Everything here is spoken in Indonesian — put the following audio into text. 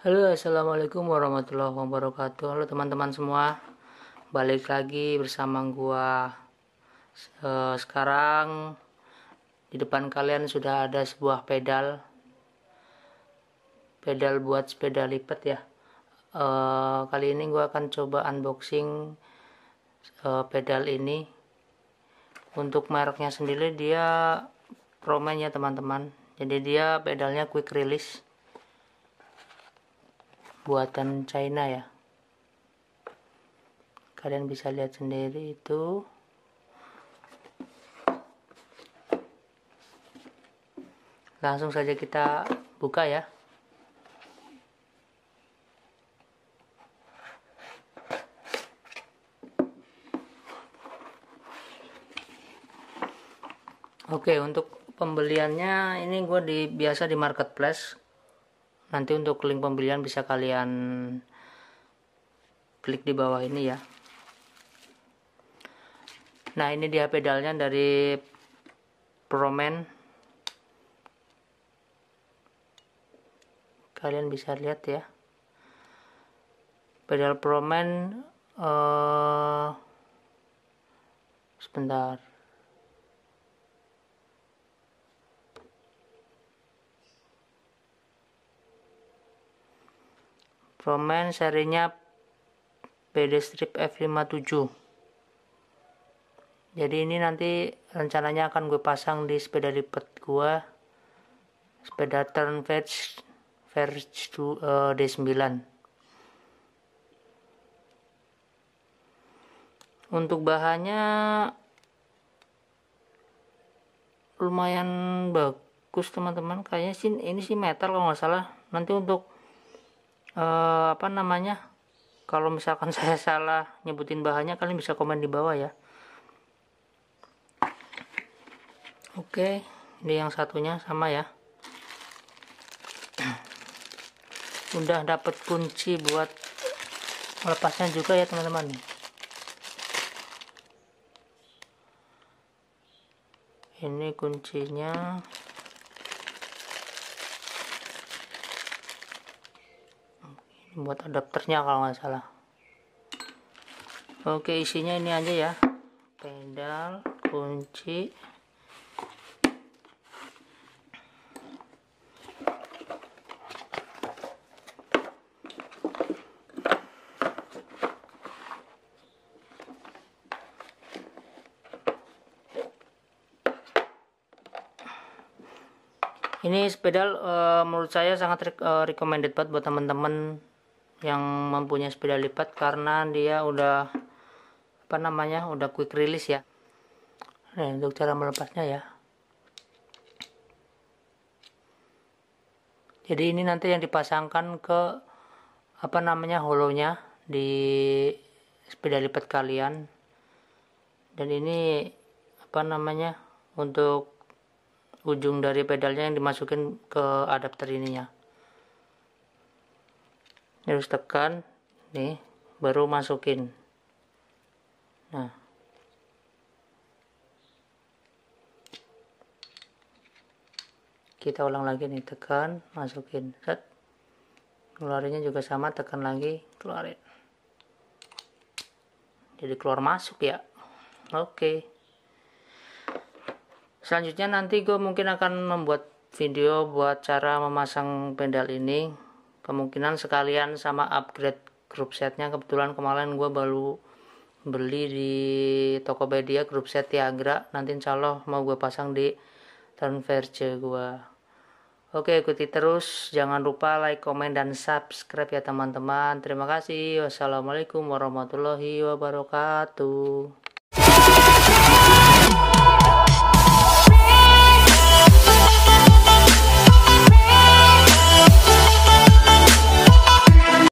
Halo, assalamualaikum warahmatullahi wabarakatuh. Halo teman-teman semua, balik lagi bersama gua. Sekarang di depan kalian sudah ada sebuah pedal buat sepeda lipat ya. Kali ini gua akan coba unboxing pedal ini. Untuk mereknya sendiri dia Promen ya teman-teman. Jadi dia pedalnya quick release, buatan China ya. Kalian bisa lihat sendiri itu. Langsung saja kita buka ya. Oke, untuk pembeliannya ini gue biasa di marketplace. Nanti untuk link pembelian bisa kalian klik di bawah ini ya. Nah, ini dia pedalnya dari Promen. Kalian bisa lihat ya. Pedal Promen sebentar. Promen serinya PD Strip F57. Jadi ini nanti rencananya akan gue pasang di sepeda lipat gue, sepeda Turn Verge D9. Untuk bahannya lumayan bagus teman-teman, kayaknya sih ini sih metal kalau nggak salah. Nanti untuk kalau misalkan saya salah nyebutin bahannya, kalian bisa komen di bawah ya. Oke, ini yang satunya sama ya. Udah dapet kunci buat melepasnya juga ya teman-teman. Ini kuncinya. Buat adapternya kalau nggak salah. Oke, isinya ini aja ya: pedal, kunci, ini sepeda menurut saya sangat recommended banget buat teman-teman yang mempunyai sepeda lipat, karena dia udah udah quick release ya. Nah, untuk cara melepasnya ya. Jadi ini nanti yang dipasangkan ke holonya di sepeda lipat kalian. Dan ini untuk ujung dari pedalnya yang dimasukin ke adapter ininya. Harus tekan nih baru masukin. Nah, kita ulang lagi nih, tekan, masukin, set. Keluarinnya juga sama, tekan lagi, keluarin. Jadi keluar masuk ya. Oke. Selanjutnya nanti gue mungkin akan membuat video buat cara memasang pedal ini. Kemungkinan sekalian sama upgrade group setnya. Kebetulan kemarin gue baru beli di Tokopedia group set Tiagra. Nanti insya Allah mau gue pasang di Turn Verge gue. Oke, ikuti terus. Jangan lupa like, komen, dan subscribe ya teman-teman. Terima kasih. Wassalamualaikum warahmatullahi wabarakatuh.